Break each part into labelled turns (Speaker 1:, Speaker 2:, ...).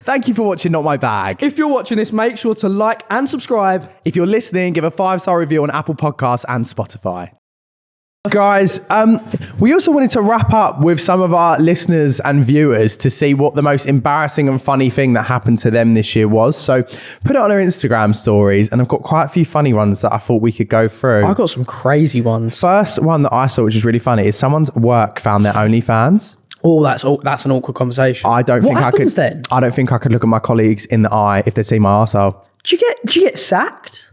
Speaker 1: Thank you for watching Not My Bag.
Speaker 2: If you're watching this, make sure to like and subscribe.
Speaker 1: If you're listening, give a 5-star review on Apple Podcasts and Spotify. Guys, we also wanted to wrap up with some of our listeners and viewers to see what the most embarrassing and funny thing that happened to them this year was. So put it on our Instagram stories, and I've got quite a few funny ones that I thought we could go through.
Speaker 2: I got some crazy ones.
Speaker 1: First one that I saw, which is really funny, is someone's work found their OnlyFans.
Speaker 2: Oh, that's an awkward conversation.
Speaker 1: I don't think I could look at my colleagues in the eye if they see my arsehole.
Speaker 2: Do you get sacked?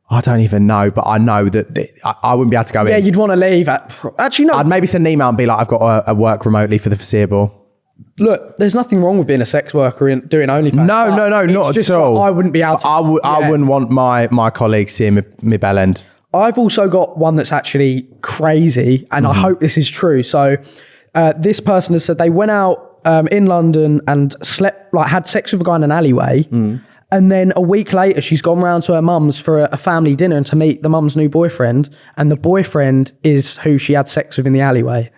Speaker 1: I don't even know, but I know that I wouldn't be able to go in.
Speaker 2: Yeah, you'd want to leave. Actually, no.
Speaker 1: I'd maybe send an email and be like, I've got to work remotely for the foreseeable.
Speaker 2: Look, there's nothing wrong with being a sex worker and doing OnlyFans.
Speaker 1: No, not at all.
Speaker 2: I wouldn't be able to.
Speaker 1: I wouldn't want my colleagues seeing me bell end.
Speaker 2: I've also got one that's actually crazy, and I hope this is true. So this person has said they went out in London and had sex with a guy in an alleyway. And then a week later, she's gone round to her mum's for a family dinner and to meet the mum's new boyfriend. And the boyfriend is who she had sex with in the alleyway.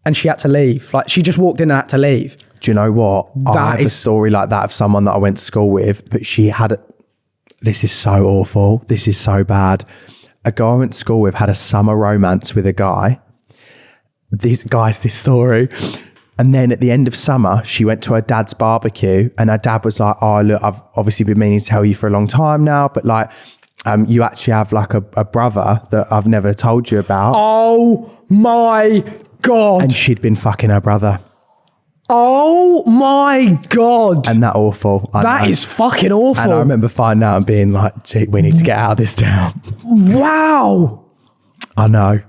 Speaker 2: And she had to leave. Like, she just walked in and had to leave.
Speaker 1: Do you know what? I have a story like that of someone that I went to school with, but she had this is so awful. This is so bad. A guy I went to school with had a summer romance with a guy. This story. And then at the end of summer, she went to her dad's barbecue, and her dad was like, oh, look, I've obviously been meaning to tell you for a long time now, but like, you actually have like a brother that I've never told you about.
Speaker 2: Oh my God.
Speaker 1: And she'd been fucking her brother.
Speaker 2: Oh my God.
Speaker 1: And that awful.
Speaker 2: That is fucking awful.
Speaker 1: And I remember finding out and being like, gee, we need to get out of this town.
Speaker 2: Wow.
Speaker 1: I know.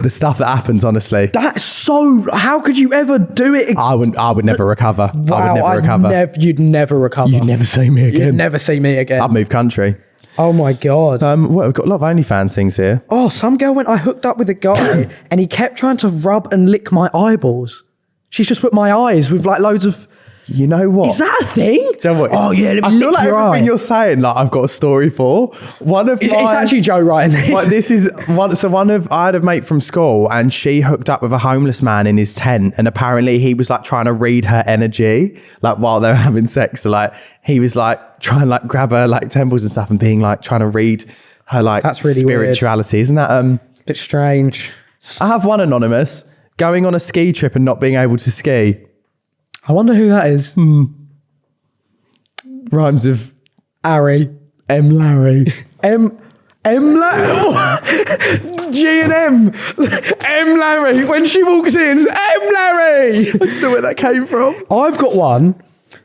Speaker 1: The stuff that happens, honestly.
Speaker 2: That's so... How could you ever do it?
Speaker 1: I would never recover.
Speaker 2: Wow,
Speaker 1: I would never recover.
Speaker 2: You'd never recover.
Speaker 1: You'd never see me again.
Speaker 2: You'd never see me again.
Speaker 1: I'd move country.
Speaker 2: Oh my God.
Speaker 1: We've got a lot of OnlyFans things here.
Speaker 2: Oh, some girl I hooked up with a guy and he kept trying to rub and lick my eyeballs. She's just put my eyes with like loads of...
Speaker 1: You know what?
Speaker 2: Is that a thing?
Speaker 1: Do you know what?
Speaker 2: Oh yeah, let me
Speaker 1: I
Speaker 2: lick
Speaker 1: feel like
Speaker 2: your
Speaker 1: everything
Speaker 2: eye.
Speaker 1: you're saying, like I've got a story for.
Speaker 2: It's actually Joe writing this.
Speaker 1: Like, this is one. So I had a mate from school, and she hooked up with a homeless man in his tent, and apparently he was like trying to read her energy, like while they were having sex. So like he was like trying to like grab her like temples and stuff, and being like trying to read her like
Speaker 2: That's really
Speaker 1: spirituality.
Speaker 2: Weird.
Speaker 1: Isn't that
Speaker 2: bit strange?
Speaker 1: I have one anonymous going on a ski trip and not being able to ski.
Speaker 2: I wonder who that is.
Speaker 1: Rhymes of
Speaker 2: Harry.
Speaker 1: M. Larry.
Speaker 2: M. G and M. M. Larry. When she walks in, M. Larry.
Speaker 1: I don't know where that came from.
Speaker 2: I've got one.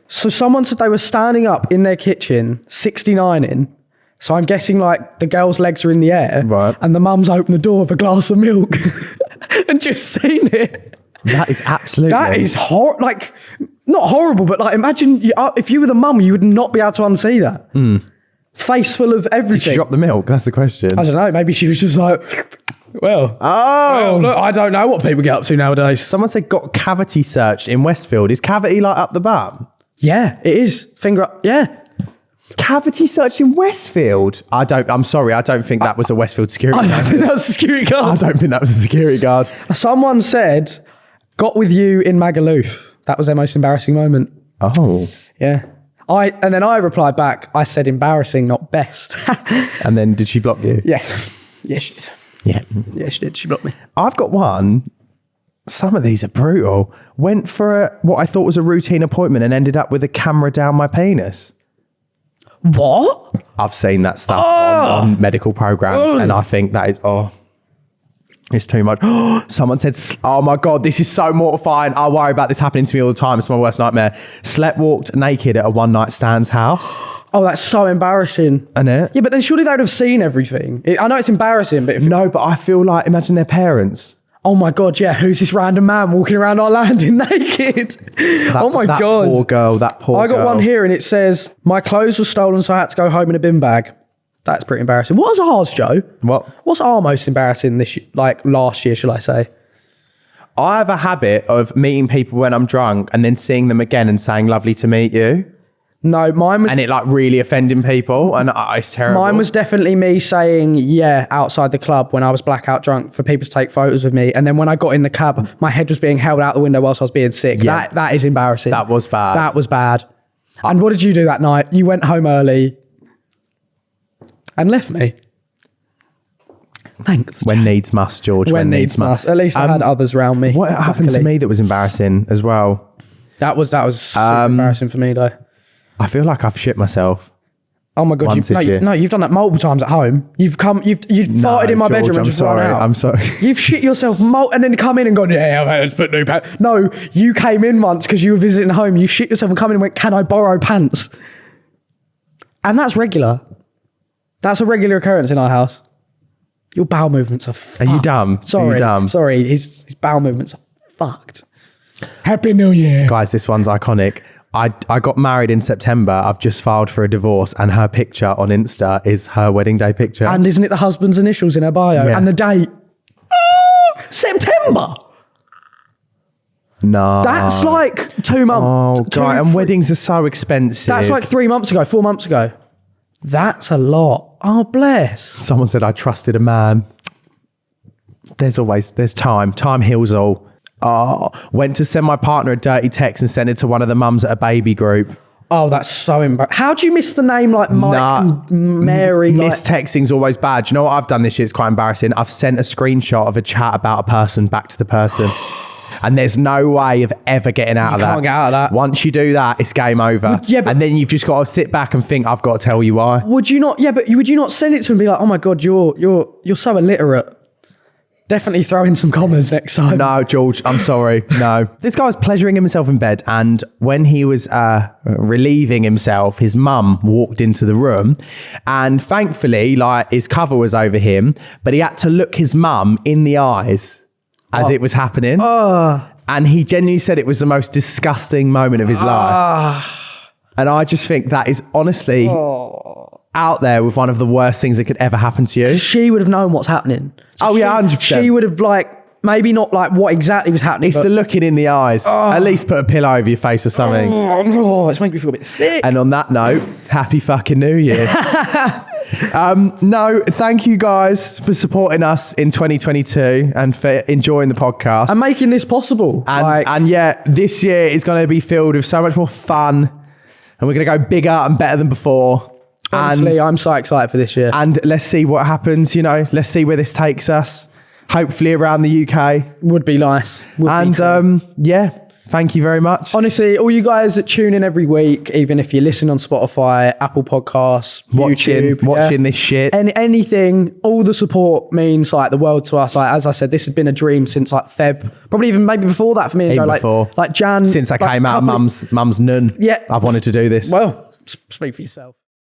Speaker 2: So someone said they were standing up in their kitchen, 69ing. So I'm guessing like the girl's legs are in the air.
Speaker 1: Right.
Speaker 2: And the mum's opened the door with a glass of milk and just seen it.
Speaker 1: That is absolutely...
Speaker 2: That is like, not horrible, but like imagine if you were the mum, you would not be able to unsee that. Face full of everything.
Speaker 1: Did she drop the milk? That's the question.
Speaker 2: I don't know. Maybe she was just like, well, look, I don't know what people get up to nowadays.
Speaker 1: Someone said got cavity searched in Westfield. Is cavity like up the bum?
Speaker 2: Yeah, it is. Finger up. Yeah.
Speaker 1: Cavity search in Westfield? I'm sorry. I don't think that was a Westfield security
Speaker 2: I
Speaker 1: guard.
Speaker 2: don't think that was a security
Speaker 1: I
Speaker 2: guard.
Speaker 1: don't think that was a security guard.
Speaker 2: Someone said, got with you in Magaluf. That was their most embarrassing moment.
Speaker 1: Oh.
Speaker 2: Yeah. And then I replied back, I said embarrassing, not best.
Speaker 1: And then did she block you?
Speaker 2: Yeah. Yeah, she did.
Speaker 1: Yeah.
Speaker 2: Yeah, she did. She blocked me.
Speaker 1: I've got one. Some of these are brutal. Went for what I thought was a routine appointment and ended up with a camera down my penis.
Speaker 2: What?
Speaker 1: I've seen that stuff on medical programs, and I think that is, it's too much. Someone said, oh my God, this is so mortifying. I worry about this happening to me all the time. It's my worst nightmare. Slept walked naked at a one night stand's house.
Speaker 2: Oh, that's so embarrassing.
Speaker 1: Isn't it?
Speaker 2: Yeah, but then surely they would have seen everything. I know it's embarrassing, but
Speaker 1: No, but I feel like, imagine their parents.
Speaker 2: Oh my God, yeah, who's this random man walking around our landing naked? Oh my
Speaker 1: that
Speaker 2: God.
Speaker 1: Poor girl, that poor girl.
Speaker 2: I got one here and it says, my clothes were stolen, so I had to go home in a bin bag. That's pretty embarrassing. What was ours, Joe?
Speaker 1: What?
Speaker 2: What's our most embarrassing last year, shall I say?
Speaker 1: I have a habit of meeting people when I'm drunk and then seeing them again and saying, lovely to meet you.
Speaker 2: No, mine was
Speaker 1: and it like really offending people, and it's terrible.
Speaker 2: Mine was definitely me saying yeah outside the club when I was blackout drunk for people to take photos of me, and then when I got in the cab, my head was being held out the window whilst I was being sick.
Speaker 1: Yeah.
Speaker 2: That is embarrassing.
Speaker 1: That was bad.
Speaker 2: That was bad. And what did you do that night? You went home early and left me. Thanks.
Speaker 1: When needs must, George.
Speaker 2: When needs must. At least I had others around me.
Speaker 1: What happened to me that was embarrassing as well?
Speaker 2: That was super embarrassing for me though.
Speaker 1: I feel like I've shit myself.
Speaker 2: Oh my god! You've done that multiple times at home. You've farted in my
Speaker 1: George,
Speaker 2: bedroom and just run out.
Speaker 1: I'm sorry.
Speaker 2: You've shit yourself and then come in and gone, yeah, let's put new pants. No, you came in once because you were visiting home. You shit yourself and come in and went, can I borrow pants? And that's regular. That's a regular occurrence in our house. Your bowel movements are fucked.
Speaker 1: Are you dumb?
Speaker 2: Sorry,
Speaker 1: Are you dumb?
Speaker 2: Sorry. His bowel movements are fucked. Happy New Year,
Speaker 1: guys. This one's iconic. I got married in September. I've just filed for a divorce, and her picture on Insta is her wedding day picture.
Speaker 2: And isn't it the husband's initials in her bio?
Speaker 1: Yeah.
Speaker 2: And the date? September.
Speaker 1: No.
Speaker 2: That's like 2 months.
Speaker 1: Oh, God. And weddings are so expensive.
Speaker 2: That's like 3 months ago, 4 months ago. That's a lot. Oh, bless.
Speaker 1: Someone said I trusted a man. There's time. Time heals all. Oh, went to send my partner a dirty text and send it to one of the mums at a baby group.
Speaker 2: Oh, that's so embarrassing. How do you miss the name like Mike and Mary?
Speaker 1: Mistexting's always bad. Do you know what I've done this year? It's quite embarrassing. I've sent a screenshot of a chat about a person back to the person. And there's no way of ever getting out of that.
Speaker 2: You can't get out of that.
Speaker 1: Once you do that, it's game over. And then you've just got to sit back and think, I've got to tell you why.
Speaker 2: Would you not? Yeah, but would you not send it to him and be like, oh my God, you're so illiterate. Definitely throw in some commas next time.
Speaker 1: No, George, I'm sorry. No. This guy was pleasuring himself in bed, and when he was relieving himself, his mum walked into the room, and thankfully, like, his cover was over him, but he had to look his mum in the eyes as it was happening. And he genuinely said it was the most disgusting moment of his life. And I just think that is honestly out there with one of the worst things that could ever happen to you.
Speaker 2: She would have known what's happening. So
Speaker 1: 100%.
Speaker 2: She would have maybe not what exactly was happening.
Speaker 1: It's the looking in the eyes. At least put a pillow over your face or something.
Speaker 2: It's making me feel a bit sick.
Speaker 1: And on that note, happy fucking New Year. No, thank you guys for supporting us in 2022 and for enjoying the podcast.
Speaker 2: And making this possible.
Speaker 1: And yeah, this year is going to be filled with so much more fun. And we're going to go bigger and better than before.
Speaker 2: Honestly, I'm so excited for this year.
Speaker 1: And let's see what happens, let's see where this takes us. Hopefully around the UK.
Speaker 2: Would be nice.
Speaker 1: Yeah, thank you very much.
Speaker 2: Honestly, all you guys that tune in every week, even if you listen on Spotify, Apple Podcasts, YouTube,
Speaker 1: watching this shit.
Speaker 2: Anything, all the support means the world to us. As I said, this has been a dream since Feb, probably even maybe before that for me and Joe.
Speaker 1: Before.
Speaker 2: Like Jan.
Speaker 1: Since I came out of mum's nun.
Speaker 2: Yeah.
Speaker 1: I've wanted to do this.
Speaker 2: Well, speak for yourself.